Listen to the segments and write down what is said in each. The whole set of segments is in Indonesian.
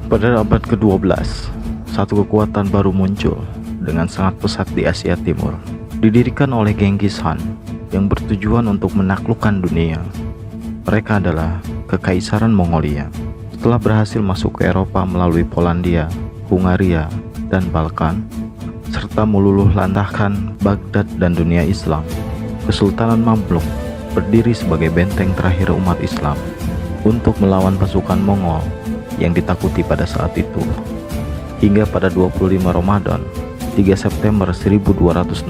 Pada abad ke-12, satu kekuatan baru muncul dengan sangat pesat di Asia Timur. Didirikan oleh Genghis Khan yang bertujuan untuk menaklukkan dunia. Mereka adalah Kekaisaran Mongolia. Setelah berhasil masuk ke Eropa melalui Polandia, Hungaria, dan Balkan, serta meluluh lantahkan Baghdad dan dunia Islam, Kesultanan Mamluk berdiri sebagai benteng terakhir umat Islam untuk melawan pasukan Mongol yang ditakuti pada saat itu. Hingga pada 25 Ramadan 3 September 1260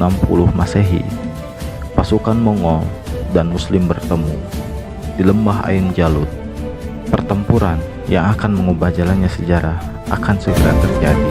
Masehi, pasukan Mongol dan Muslim bertemu di lembah Ain Jalut. Pertempuran yang akan mengubah jalannya sejarah akan segera terjadi.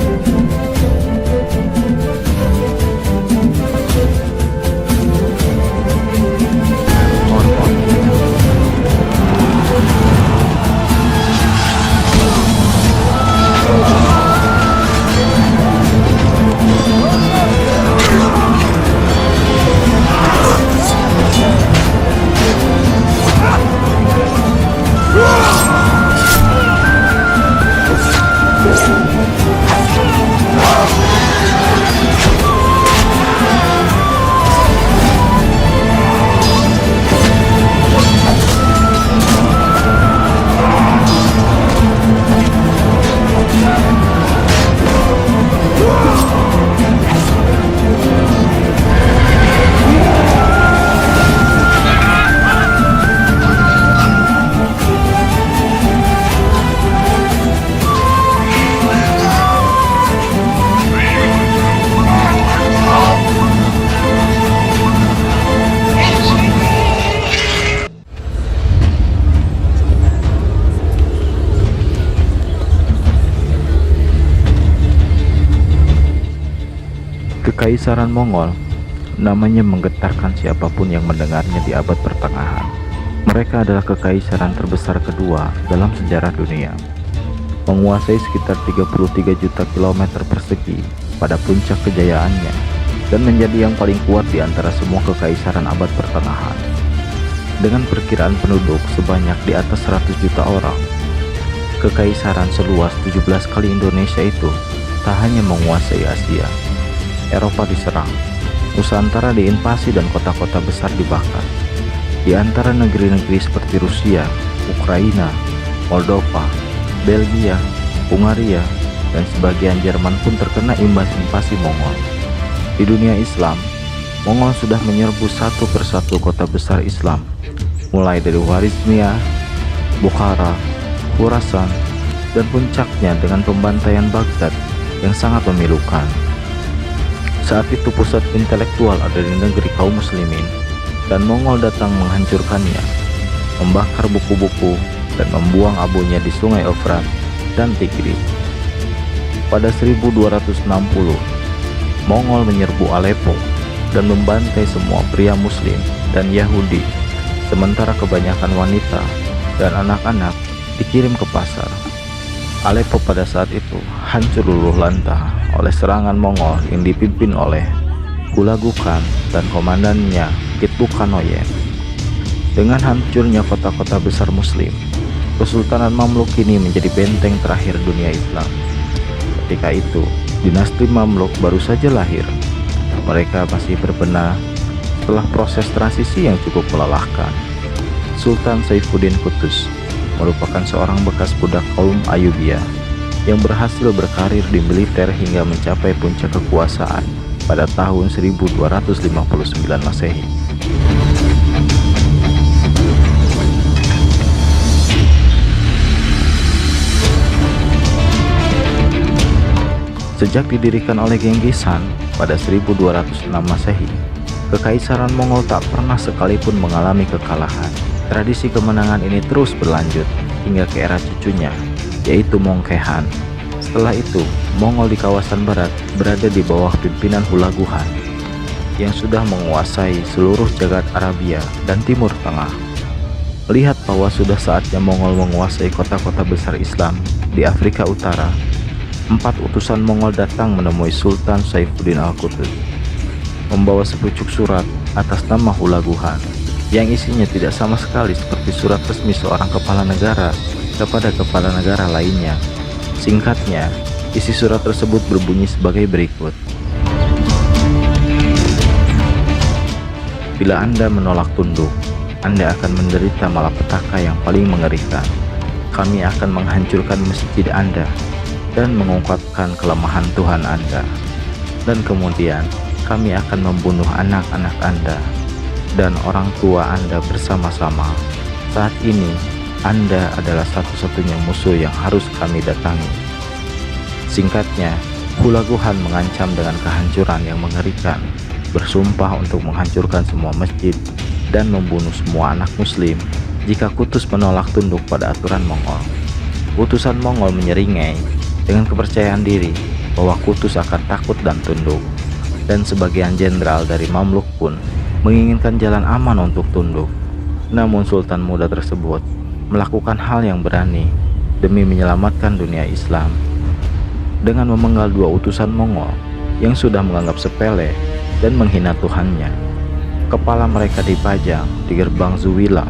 Kekaisaran Mongol namanya menggetarkan siapapun yang mendengarnya di abad pertengahan. Mereka adalah kekaisaran terbesar kedua dalam sejarah dunia, menguasai sekitar 33 juta kilometer persegi pada puncak kejayaannya, dan menjadi yang paling kuat di antara semua kekaisaran abad pertengahan. Dengan perkiraan penduduk sebanyak di atas 100 juta orang, kekaisaran seluas 17 kali Indonesia itu tak hanya menguasai Asia. Eropa diserang, Nusantara diinvasi dan kota-kota besar dibakar. Di antara negeri-negeri seperti Rusia, Ukraina, Moldova, Belgia, Hungaria, dan sebagian Jerman pun terkena imbas invasi Mongol. Di dunia Islam, Mongol sudah menyerbu satu persatu kota besar Islam, mulai dari Khwarizmia, Bukhara, Khurasan, dan puncaknya dengan pembantaian Baghdad yang sangat memilukan. Saat itu pusat intelektual ada di negeri kaum muslimin, dan Mongol datang menghancurkannya, membakar buku-buku, dan membuang abunya di sungai Efrat dan Tigris. Pada 1260, Mongol menyerbu Aleppo dan membantai semua pria muslim dan Yahudi, sementara kebanyakan wanita dan anak-anak dikirim ke pasar. Aleppo pada saat itu hancur luluh lantah oleh serangan Mongol yang dipimpin oleh Hulagu Khan dan komandannya Kitbukhanoyen. Dengan hancurnya kota-kota besar muslim, Kesultanan Mamluk kini menjadi benteng terakhir dunia Islam. Ketika itu, dinasti Mamluk baru saja lahir. Mereka masih berbenah setelah proses transisi yang cukup melelahkan. Sultan Saifuddin Qutuz merupakan seorang bekas budak kaum Ayyubiyah yang berhasil berkarir di militer hingga mencapai puncak kekuasaan pada tahun 1259 Masehi. Sejak didirikan oleh Genghis Khan pada 1206 Masehi, Kekaisaran Mongol tak pernah sekalipun mengalami kekalahan. Tradisi kemenangan ini terus berlanjut hingga ke era cucunya, yaitu Mongke Han. Setelah itu, Mongol di kawasan barat berada di bawah pimpinan Hulagu Khan yang sudah menguasai seluruh jagat Arabia dan Timur Tengah. Melihat bahwa sudah saatnya Mongol menguasai kota-kota besar Islam di Afrika Utara, 4 utusan Mongol datang menemui Sultan Saifuddin Al-Qutuz, membawa sepucuk surat atas nama Hulagu Khan yang isinya tidak sama sekali seperti surat resmi seorang kepala negara kepada kepala negara lainnya. Singkatnya, isi surat tersebut berbunyi sebagai berikut. Bila Anda menolak tunduk, Anda akan menderita malapetaka yang paling mengerikan. Kami akan menghancurkan masjid Anda dan mengungkapkan kelemahan Tuhan Anda. Dan kemudian, kami akan membunuh anak-anak Anda dan orang tua Anda bersama-sama. Saat ini, Anda adalah satu-satunya musuh yang harus kami datangi. Singkatnya, Hulaguhan mengancam dengan kehancuran yang mengerikan, bersumpah untuk menghancurkan semua masjid dan membunuh semua anak muslim jika Qutuz menolak tunduk pada aturan Mongol. Utusan Mongol menyeringai dengan kepercayaan diri bahwa Qutuz akan takut dan tunduk, dan sebagian jenderal dari Mamluk pun menginginkan jalan aman untuk tunduk. Namun Sultan muda tersebut melakukan hal yang berani demi menyelamatkan dunia Islam. Dengan memenggal dua utusan Mongol yang sudah menganggap sepele dan menghina Tuhannya, kepala mereka dipajang di gerbang Zuwila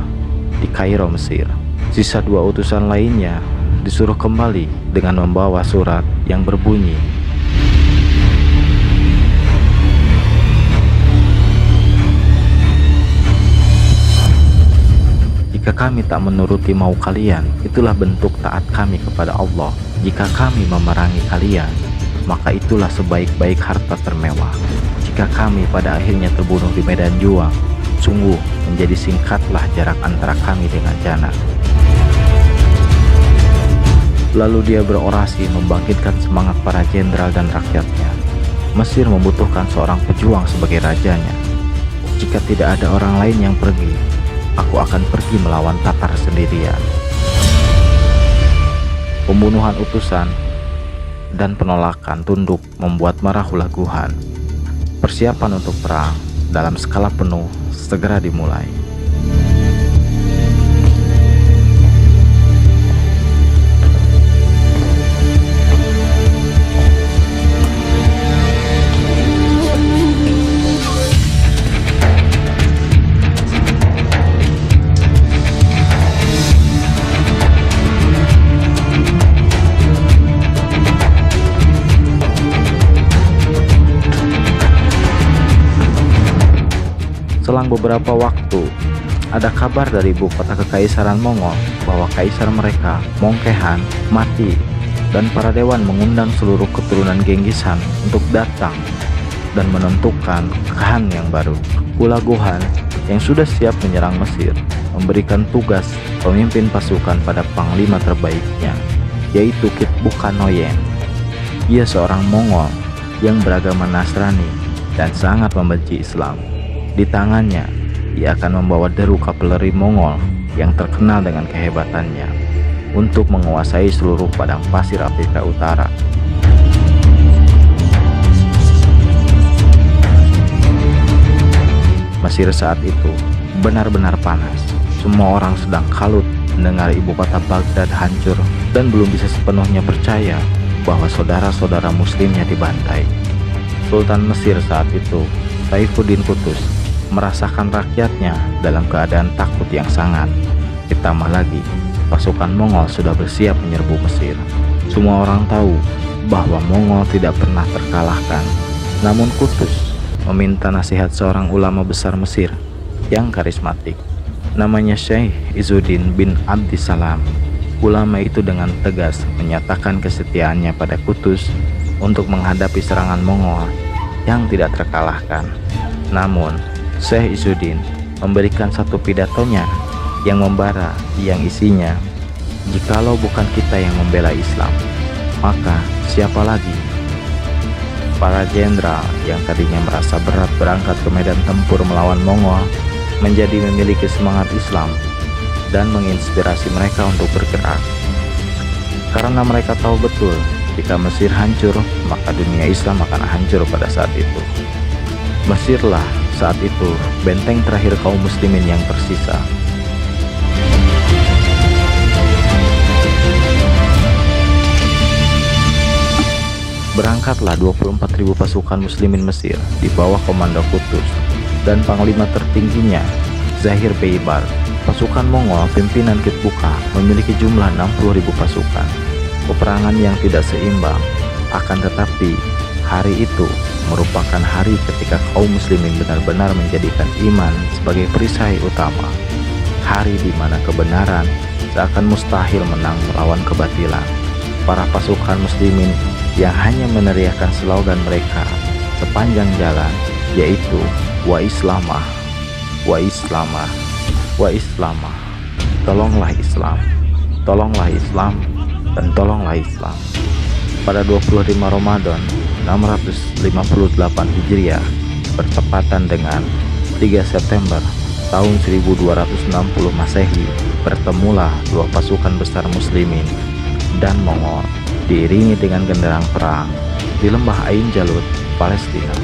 di Kairo, Mesir. Sisa dua utusan lainnya disuruh kembali dengan membawa surat yang berbunyi, jika kami tak menuruti mau kalian, itulah bentuk taat kami kepada Allah. Jika kami memerangi kalian, maka itulah sebaik-baik harta termewah. Jika kami pada akhirnya terbunuh di medan juang, sungguh menjadi singkatlah jarak antara kami dengan jannah. Lalu dia berorasi membangkitkan semangat para jenderal dan rakyatnya. Mesir membutuhkan seorang pejuang sebagai rajanya. Jika tidak ada orang lain yang pergi, aku akan pergi melawan Tatar sendirian. Pembunuhan utusan dan penolakan tunduk membuat marah Hulaguhan. Persiapan untuk perang dalam skala penuh segera dimulai. Selang beberapa waktu, ada kabar dari ibu kota kekaisaran Mongol bahwa kaisar mereka, Mongkehan, mati, dan para dewan mengundang seluruh keturunan Genghis Khan untuk datang dan menentukan khan yang baru. Hulaguhan yang sudah siap menyerang Mesir memberikan tugas pemimpin pasukan pada panglima terbaiknya, yaitu Kitbuka Noyen. Ia seorang Mongol yang beragama Nasrani dan sangat membenci Islam. Di tangannya, ia akan membawa deru kavaleri Mongol yang terkenal dengan kehebatannya untuk menguasai seluruh padang pasir Afrika Utara. Mesir saat itu benar-benar panas. Semua orang sedang kalut mendengar ibu kota Baghdad hancur dan belum bisa sepenuhnya percaya bahwa saudara-saudara muslimnya dibantai. Sultan Mesir saat itu, Saifuddin Qutuz, merasakan rakyatnya dalam keadaan takut yang sangat. Ditambah lagi, pasukan Mongol sudah bersiap menyerbu Mesir. Semua orang tahu bahwa Mongol tidak pernah terkalahkan. Namun Qutuz meminta nasihat seorang ulama besar Mesir yang karismatik. Namanya Syekh Izzuddin bin Abdissalam. Ulama itu dengan tegas menyatakan kesetiaannya pada Qutuz untuk menghadapi serangan Mongol yang tidak terkalahkan. Namun Syekh Izzuddin memberikan satu pidatonya yang membara, yang isinya, jikalau bukan kita yang membela Islam, maka siapa lagi? Para jenderal yang tadinya merasa berat berangkat ke medan tempur melawan Mongol menjadi memiliki semangat Islam dan menginspirasi mereka untuk bergerak. Karena mereka tahu betul jika Mesir hancur, maka dunia Islam akan hancur pada saat itu. Mesirlah saat itu benteng terakhir kaum muslimin yang tersisa. Berangkatlah 24.000 pasukan muslimin Mesir di bawah komando Qutuz dan panglima tertingginya Zahir Beibar. Pasukan Mongol pimpinan Kitbuka memiliki jumlah 60.000 pasukan. peperangan yang tidak seimbang. Akan tetapi, hari itu merupakan hari ketika kaum muslimin benar-benar menjadikan iman sebagai perisai utama. Hari di mana kebenaran seakan mustahil menang melawan kebatilan. Para pasukan muslimin yang hanya meneriakkan slogan mereka sepanjang jalan, yaitu wa Islamah, wa Islamah, wa Islamah. Tolonglah Islam, tolonglah Islam, dan tolonglah Islam. Pada 25 Ramadan 658 Hijriah bertepatan dengan 3 September tahun 1260 Masehi, bertemulah dua pasukan besar muslimin dan Mongol diiringi dengan genderang perang di lembah Ain Jalut, Palestina.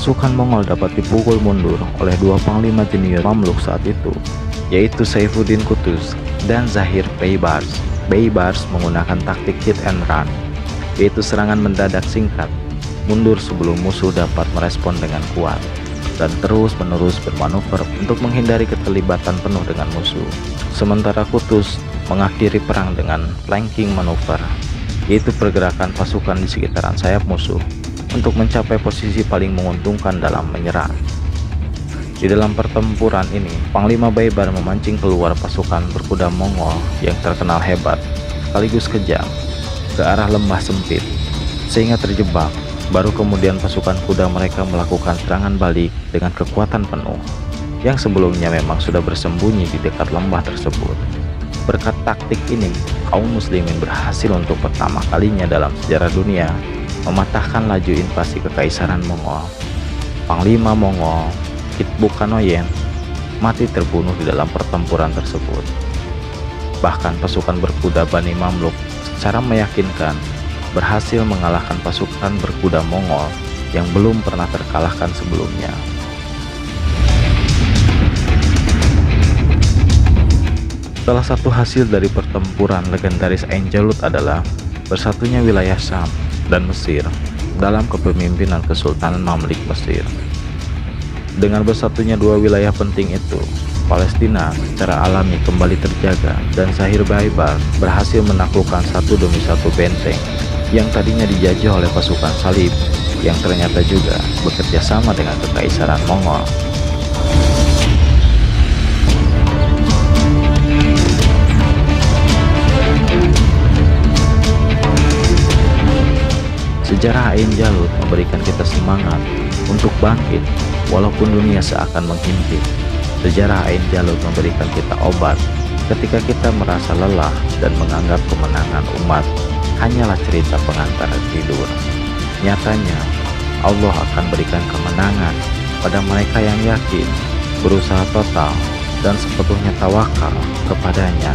Pasukan Mongol dapat dipukul mundur oleh dua panglima jenius Mamluk saat itu, yaitu Saifuddin Qutuz dan Zahir Baybars. Baybars menggunakan taktik hit and run, yaitu serangan mendadak singkat, mundur sebelum musuh dapat merespon dengan kuat, dan terus-menerus bermanuver untuk menghindari keterlibatan penuh dengan musuh. Sementara Qutuz mengakhiri perang dengan flanking manuver, yaitu pergerakan pasukan di sekitaran sayap musuh untuk mencapai posisi paling menguntungkan dalam menyerang. Di dalam pertempuran ini, Panglima Baybar memancing keluar pasukan berkuda Mongol yang terkenal hebat sekaligus kejam ke arah lembah sempit, sehingga terjebak. Baru kemudian pasukan kuda mereka melakukan serangan balik dengan kekuatan penuh, yang sebelumnya memang sudah bersembunyi di dekat lembah tersebut. Berkat taktik ini, kaum muslimin berhasil untuk pertama kalinya dalam sejarah dunia mematahkan laju invasi kekaisaran Mongol. Panglima Mongol, Kitbuk Kanoyen, mati terbunuh di dalam pertempuran tersebut. Bahkan pasukan berkuda Bani Mamluk secara meyakinkan berhasil mengalahkan pasukan berkuda Mongol yang belum pernah terkalahkan sebelumnya. Salah satu hasil dari pertempuran legendaris Ain Jalut adalah bersatunya wilayah Syam dan Mesir dalam kepemimpinan Kesultanan Mamluk Mesir. Dengan bersatunya dua wilayah penting itu, Palestina secara alami kembali terjaga dan Zahir Baibal berhasil menaklukkan satu demi satu benteng yang tadinya dijajah oleh pasukan Salib yang ternyata juga bekerja sama dengan Kekaisaran Mongol. Sejarah Ain Jalut memberikan kita semangat untuk bangkit walaupun dunia seakan menghimpit. Sejarah Ain Jalut memberikan kita obat ketika kita merasa lelah dan menganggap kemenangan umat hanyalah cerita pengantar tidur. Nyatanya, Allah akan berikan kemenangan pada mereka yang yakin, berusaha total, dan sepenuhnya tawakal kepadanya.